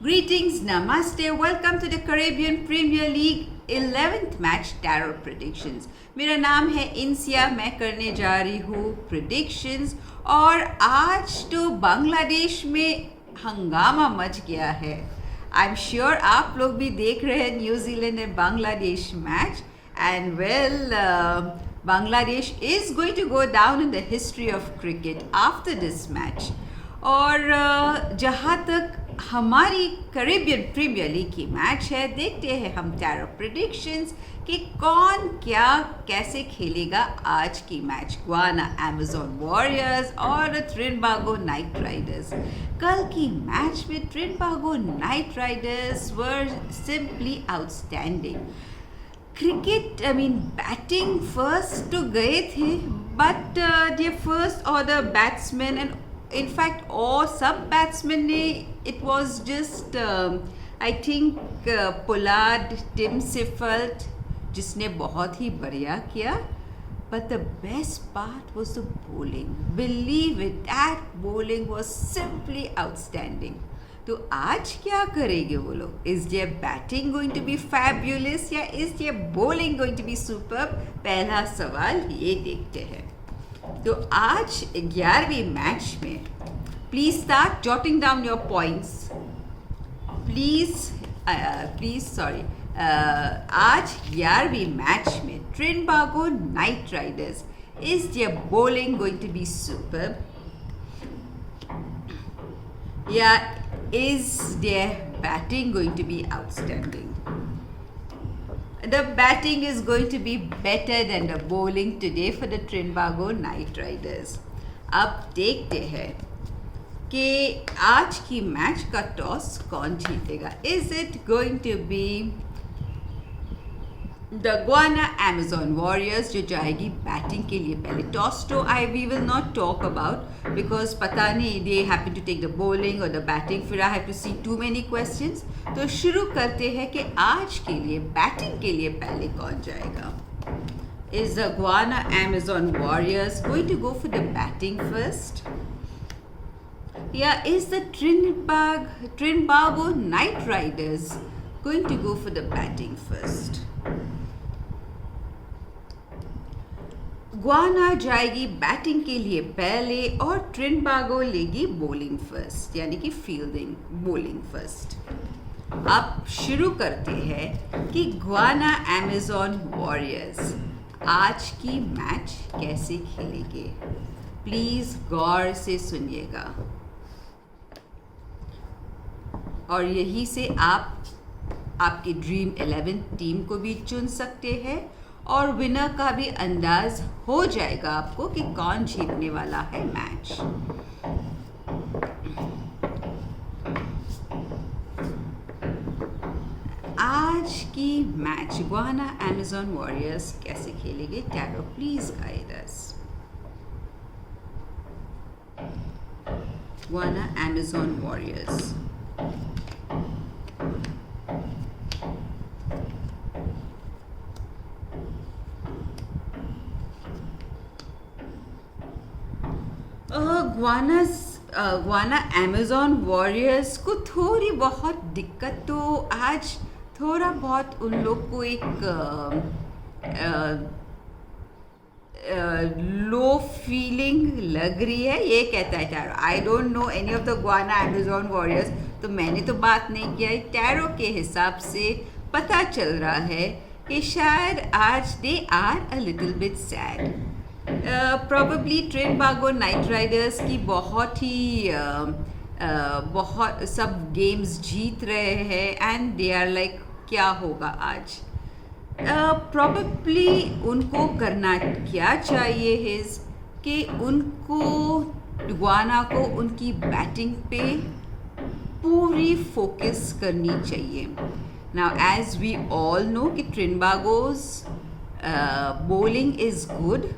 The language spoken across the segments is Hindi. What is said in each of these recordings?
Greetings, Namaste, welcome to the Caribbean Premier League 11th match Tarot Predictions. मेरा नाम है इंसिया, मैं करने जा रही हूँ predictions और आज तो बांग्लादेश में हंगामा मच गया है. I'm sure आप लोग भी देख रहे हैं New Zealand and Bangladesh match and Bangladesh is going to go down in the history of cricket after this match. और जहाँ तक हमारी कैरेबियन प्रीमियर लीग की मैच है, देखते हैं हम टैरो प्रेडिक्शंस कि कौन क्या कैसे खेलेगा आज की मैच. गुआना अमेज़न वॉरियर्स और ट्रिनिडागो नाइट राइडर्स. कल की मैच में Trinbago Knight Riders were simply outstanding. Cricket batting first तो गए थे, but the first order batsman and in fact all सब बैट्समैन ने it was just I think Pollard, Tim Seifert जिसने बहुत ही बढ़िया किया, but the best part was the bowling. Believe it, that bowling was simply outstanding. तो आज क्या करेंगे वो लोग? Is their batting going to be fabulous या is their bowling going to be superb? पहला सवाल ये देखते हैं. तो आज 11वीं मैच में please start jotting down your points. Please sorry. आज 11वीं मैच में Trinbago Knight Riders, is their bowling going to be superb या is their batting going to be outstanding? The batting is going to be better than the bowling today for the Trinbago Night Riders. अब देखते हैं कि आज की मैच का टॉस कौन जीतेगा. Is it going to be the Guana Amazon Warriors जो जाएगी बैटिंग के लिए पहले? टॉस तो we will not talk about because पता नहीं they happen to take the bowling or the batting. फिर I have to see too many questions. तो शुरू करते हैं कि आज के लिए बैटिंग के लिए पहले कौन जाएगा. Is the Guana Amazon Warriors going to go for the batting first? Yeah, is the Trinbago Night Riders going to go for the batting first? Guana जाएगी बैटिंग के लिए पहले और ट्रिनिडागो लेगी बॉलिंग फर्स्ट, यानी कि फील्डिंग बॉलिंग फर्स्ट. अब शुरू करते हैं कि गुआना अमेज़न वॉरियर्स आज की मैच कैसे खेलेंगे. प्लीज़ गौर से सुनिएगा और यही से आप आपकी ड्रीम 11 टीम को भी चुन सकते हैं और विनर का भी अंदाज हो जाएगा आपको कि कौन जीतने वाला है मैच. आज की मैच गुआना अमेज़न वॉरियर्स कैसे खेलेंगे? Tarot please guide us. Guana Amazon warriors. Guana Amazon warriors को थोड़ी बहुत दिक्कत तो आज थोड़ा बहुत उन लोग को एक लो फीलिंग लग रही है, ये कहता है tarot. I don't know any of the Guana Amazon warriors, तो मैंने तो बात नहीं किया है. टैरो के हिसाब से पता चल रहा है कि शायद आज they are a little bit sad. Probably Trinbago Knight Riders की बहुत सब गेम्स जीत रहे हैं एंड दे आर लाइक क्या होगा आज. प्रॉबेबली उनको करना क्या चाहिए इज़ कि उनको गुआना को उनकी बैटिंग पे पूरी फोकस करनी चाहिए. Now as we all know कि Trinbago's bowling is good,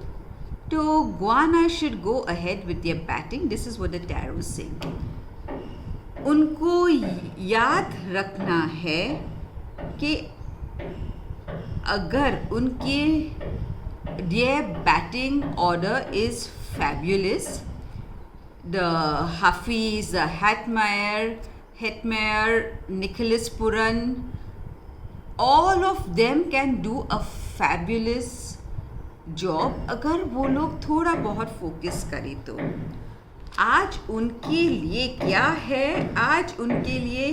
so Guana should go ahead with their batting. This is what the tarot is saying. उनको याद रखना है कि अगर उनके their batting order is fabulous, the Hafiz, the Hatmayer, Hetmyer, Nicholas Puran, all of them can do a fabulous job अगर वो लोग थोड़ा बहुत फोकस करें तो। आज उनके लिए क्या है? आज उनके लिए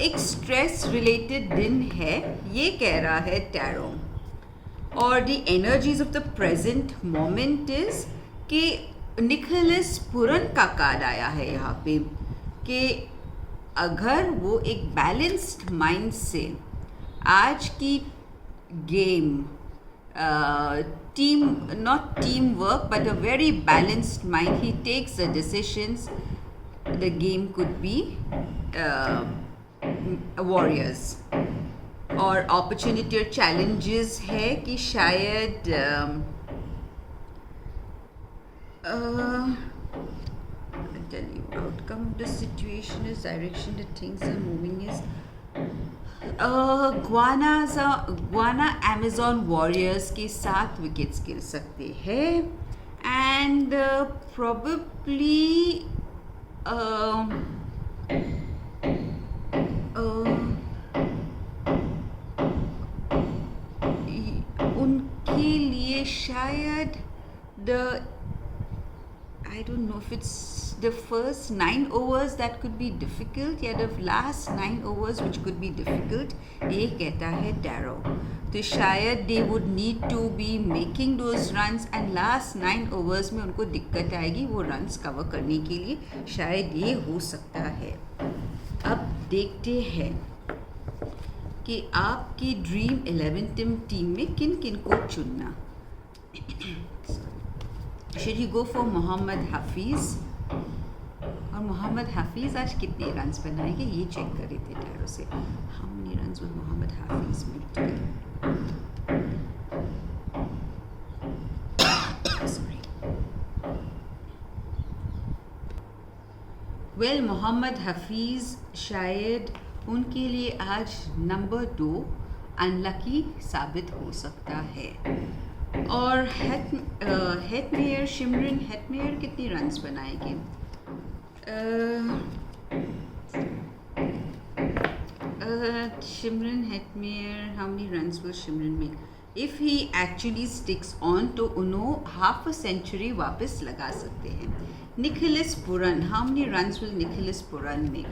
एक स्ट्रेस रिलेटेड दिन है, ये कह रहा है टैरो। और the energies of the present moment is कि निकोलस पुरन का कार्ड आया है यहाँ पे कि अगर वो एक बैलेंस्ड माइंड से आज की game, team, not teamwork, but a very balanced mind, he takes the decisions, the game could be warriors. और opportunity और challenges है कि शायद I tell you, outcome of the situation is direction the things are moving is Guyana Amazon Warriors के 7 विकेट्स गिर सकते हैं एंड प्रोबेबली उनके लिए शायद the I don't know if it's the first 9 overs that could be difficult या the last 9 overs which could be difficult, ये कहता है टैरो। तो शायद they would need to be making those runs and last 9 overs में उनको दिक्कत आएगी वो runs cover करने के लिए, शायद ये हो सकता है। अब देखते हैं कि आपकी ड्रीम 11 टीम में किन किन को चुनना। Should he go for Mohammad Hafeez? और मोहम्मद हफीज़ आज कितने रन्स बनाएंगे ये चेक कर रहे थे टैरो से। How many runs will Mohammad Hafeez make today? Sorry. Well Mohammad Hafeez शायद उनके लिए आज नंबर 2 अनलकी साबित हो सकता है। और हेटमेयर, शिमरन हेटमेयर कितनी रन्स बनाएंगे? Shimron Hetmyer, how many runs will Shimron make? If he actually sticks on तो उन्होंने हाफ अ सेंचुरी वापस लगा सकते हैं। Nicholas Pooran, how many runs will Nicholas Pooran make?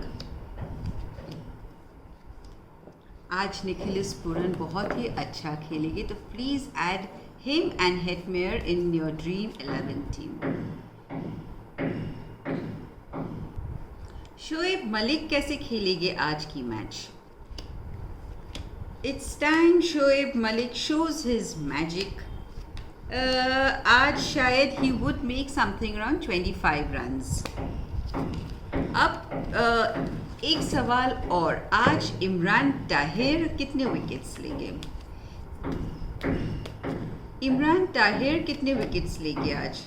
आज निकोलस पुरन बहुत ही अच्छा खेलेंगे तो please add him and Hetmyer in your dream 11 team. Shoaib Malik कैसे खेलेंगे आज की मैच? It's time Shoaib Malik shows his magic. आज शायद he would make something around 25 runs. अब एक सवाल और, आज इमरान ताहिर कितने विकेट्स लेंगे? इमरान ताहिर कितने विकेट्स लेंगे आज?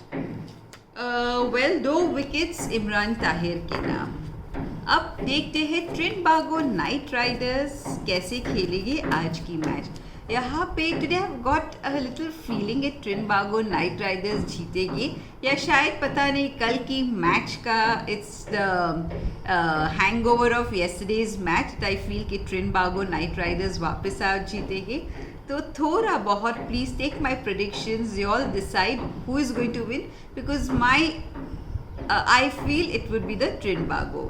वेल 2 विकेट्स इमरान ताहिर के नाम। अब देखते हैं ट्रिनबागो नाइट राइडर्स कैसे खेलेंगे आज की मैच। यहाँ पे today I have got a little feeling कि ट्रिनबागो नाइट राइडर्स जीतेगी, या शायद पता नहीं कल की मैच का it's the hangover of yesterday's match. I feel कि ट्रिनबागो नाइट राइडर्स वापस आज जीतेगी। तो थोड़ा बहुत please take my predictions, you all decide who is going to win because my I feel it would be the Trinbago.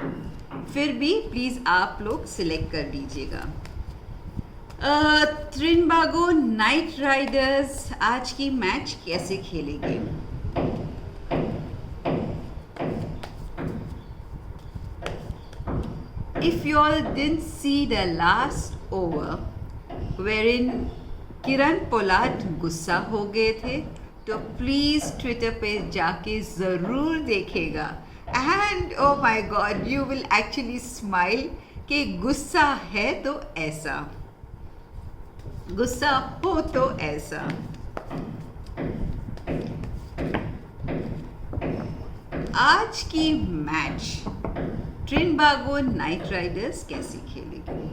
फिर भी प्लीज़ आप लोग सिलेक्ट कर दीजिएगा। ट्रिनबागो नाइट राइडर्स आज की मैच कैसे खेलेंगे? If you all didn't see the last over wherein Kieron Pollard गुस्सा हो गए थे तो प्लीज़ ट्विटर पे जाके ज़रूर देखेगा and oh my God you will actually smile कि गुस्सा है तो ऐसा, गुस्सा हो तो ऐसा। आज की मैच ट्रिनबागो नाइट राइडर्स कैसे खेलेगी?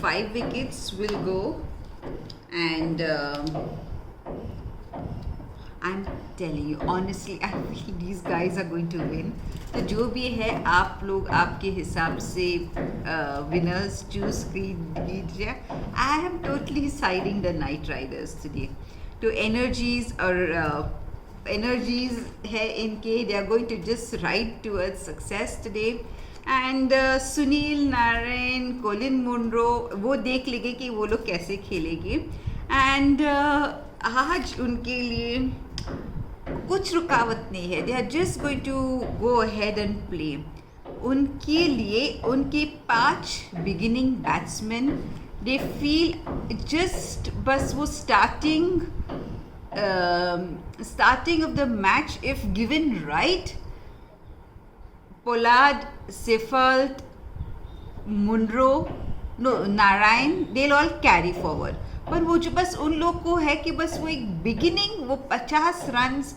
5 wickets will go, and I'm telling you honestly, I feel these guys are going to win. तो जो भी है आप लोग आपके हिसाब से विनर्स चूज कीजिए. I am totally siding the Knight Riders today. तो एनर्जीज है इनके, they are going to just ride towards success today. And Sunil Narine, Colin Munro, वो देख लेंगे कि वो लोग कैसे खेलेंगे. एंड आज उनके लिए कुछ रुकावट नहीं है. They are just going to go ahead and play. उनके लिए उनके 5 beginning batsman, they feel just बस वो starting off the match, if given right, Pollard, Seifert, Munro, no Narine, they all carry forward. पर वो जो बस उन लोग को है कि बस वो एक बिगिनिंग, वो 50 रन्स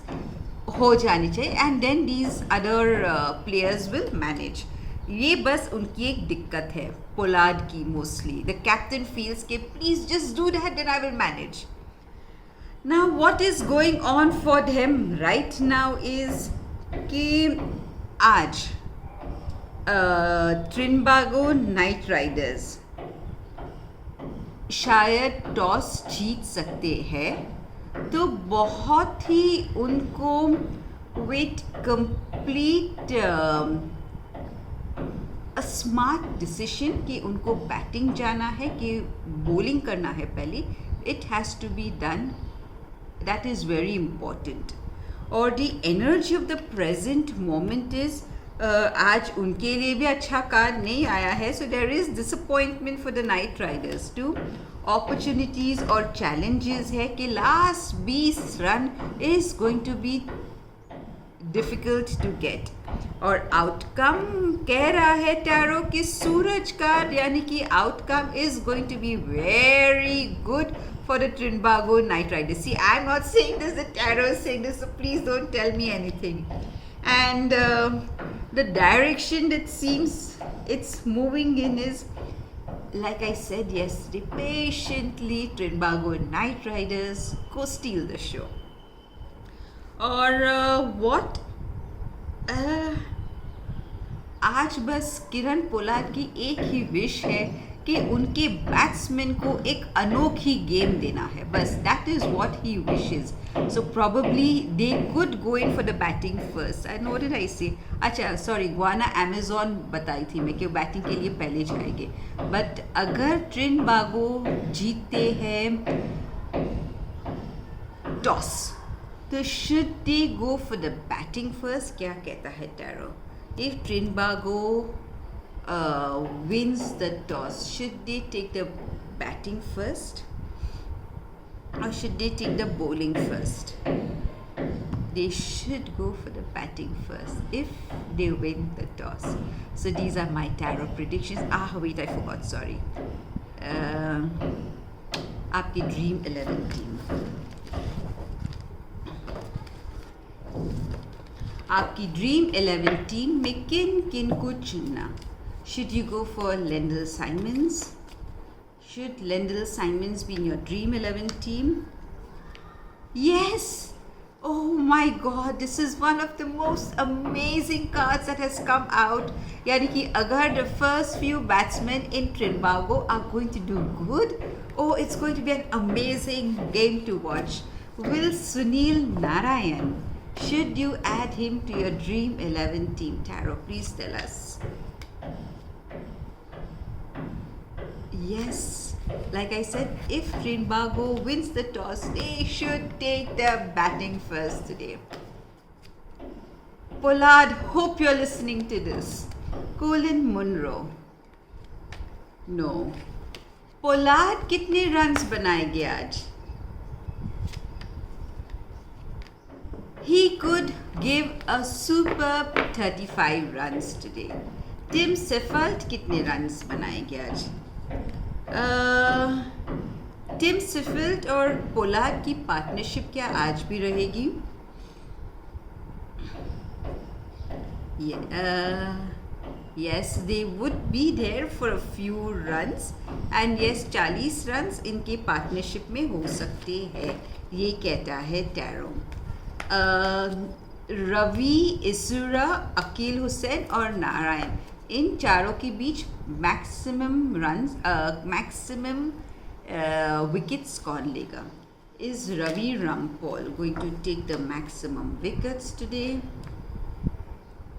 हो जानी चाहिए, and then these other players will manage. ये बस उनकी एक दिक्कत है पोलार्ड की मोस्टली. द कैप्टन फील्स के please just do that, then I will manage. Now what is going on for them right now is कि आज ट्रिनबागो नाइट राइडर्स शायद टॉस जीत सकते हैं. तो बहुत ही उनको विथ कंप्लीट स्मार्ट डिसीजन कि उनको बैटिंग जाना है कि बॉलिंग करना है पहले, it has to be done. That is very important. और the energy of the present moment is आज उनके लिए भी अच्छा कार्ड नहीं आया है. So there is disappointment for the Knight Riders too. Opportunities और चैलेंजेस है कि last 20 run is going to be difficult to get. और आउटकम कह रहा है टैरो कि सूरज का, यानी कि outcome is going to be very good for the Trinbago Night Riders. See, I'm not saying this, the tarot is saying this, so please don't tell me anything. And the direction that seems it's moving in is, like I said yesterday, patiently Trinbago Night Riders go steal the show. Or what? आज बस किरण पोलार्ड की एक ही विश है कि उनके बैट्समैन को एक अनोखी गेम देना है. बस that is what he wishes. So probably they could go in for the batting first. I know did I से, अच्छा सॉरी, गुआना अमेजोन बताई थी मैं कि बैटिंग के लिए पहले जाएंगे. बट अगर ट्रिनबागो जीतते हैं टॉस, तो should they go for the batting first? क्या कहता है tarot? If Trinbago wins the toss, should they take the batting first or should they take the bowling first? They should go for the batting first if they win the toss. So these are my tarot predictions. Wait, I forgot, sorry. आपकी ड्रीम 11 टीम, आपकी ड्रीम 11 टीम में किन किन को चुनना? Should you go for Lendl Simons? Should Lendl Simons be in your Dream 11 team? Yes! Oh my God, this is one of the most amazing cards that has come out. यानी कि अगर the first few batsmen in Trinbago are going to do good, oh, it's going to be an amazing game to watch. Will Sunil Narayan, should you add him to your Dream 11 team? Taro, please tell us. Yes, like I said, if Trinbago wins the toss, they should take the batting first today. Pollard, hope you're listening to this. Colin Munro, no. Pollard कितने runs बनाएंगे आज? He could give a superb 35 runs today. Tim Seifert कितने runs बनाएंगे आज? टिम सेफिल्ड और पोलार्ड की पार्टनरशिप क्या आज भी रहेगी? Yes, they would be there for a few runs and yes 40 runs इनके पार्टनरशिप में हो सकते हैं, ये कहता है टैरो। रवि, इसुरा, अकील हुसैन और नारायण, इन चारों के बीच मैक्सिमम रन्स, मैक्सिमम विकेट्स कौन लेगा? Is Ravi Rampal going to take the maximum wickets today?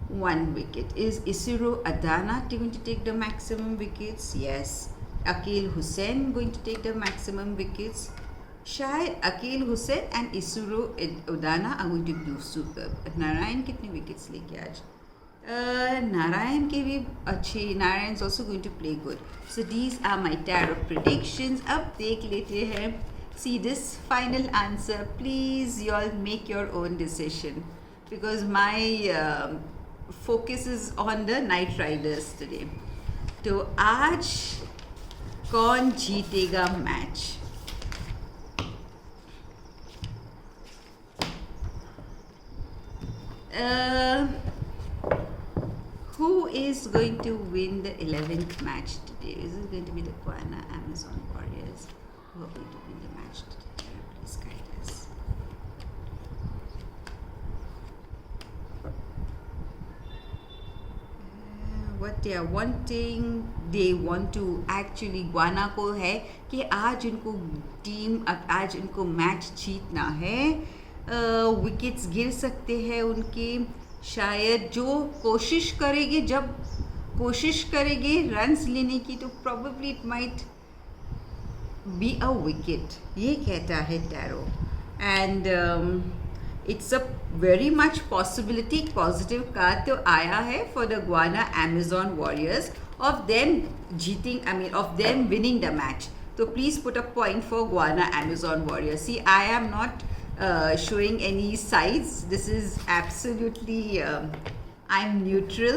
1 wicket. Is Isuru Adana going to take the maximum wickets? Yes. Akil Hussain going to take the maximum wickets? शायद Akil Hussain and Isuru Udana are going to do superb. Narayan कितने wickets लेके आज? Narayan के भी अच्छे, Narayan is also going to play good. So these are my tarot predictions. अब देख लेते हैं. See this final answer. Please you all make your own decision because my focus is on the Knight Riders today. तो आज कौन जीतेगा match? Who is going to win the 11th match today? Is it going to be the Guana Amazon Warriors who are going to win the match today? Please guide us. What they are wanting, they want to actually Guana को है कि आज इनको टीम, आज इनको मैच जीतना है। विकेट्स गिर सकते हैं उनके, शायद जो कोशिश करेंगे, जब कोशिश करेंगे रन्स लेने की तो probably it might be a wicket, ये कहता है tarot. And it's a very much possibility, positive card तो आया है for the Guyana Amazon Warriors of them getting, I mean of them winning the match. तो please put a point for Guyana Amazon Warriors. See I am not showing any sides. This is absolutely I'm neutral.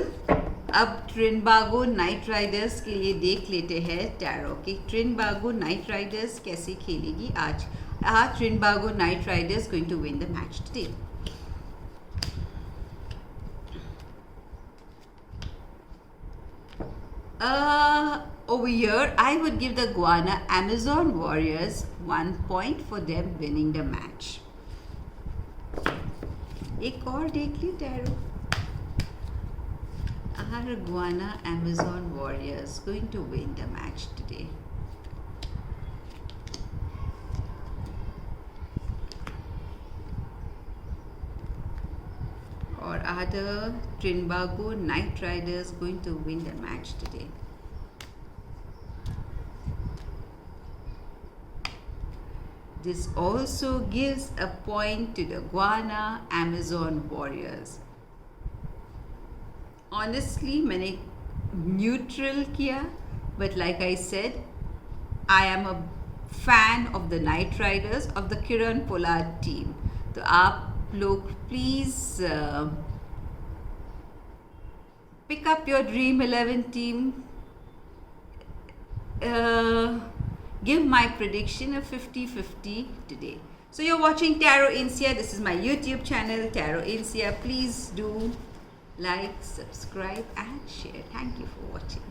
अब ट्रिनबागो नाइट राइडर्स के लिए देख लेते हैं टैरो कि ट्रिनबागो नाइट राइडर्स कैसे खेलेगी आज। Trinbago Knight Riders going to win the match today. Over here, I would give the Guana Amazon Warriors 1 point for them winning the match. एक और देख ली tarot. Are Guana Amazon Warriors going to win the match today? Or are the Trinbago Knight Riders going to win the match today? This also gives a point to the Guana Amazon Warriors. Honestly, मैंने neutral किया, but like I said, I am a fan of the Knight Riders of the Kiran Pollard team. तो आप लोग please pick up your Dream 11 team. Give my prediction a 50-50 today. So you're watching Tarot Insia. This is my YouTube channel, Tarot Insia. Please do like, subscribe and share. Thank you for watching.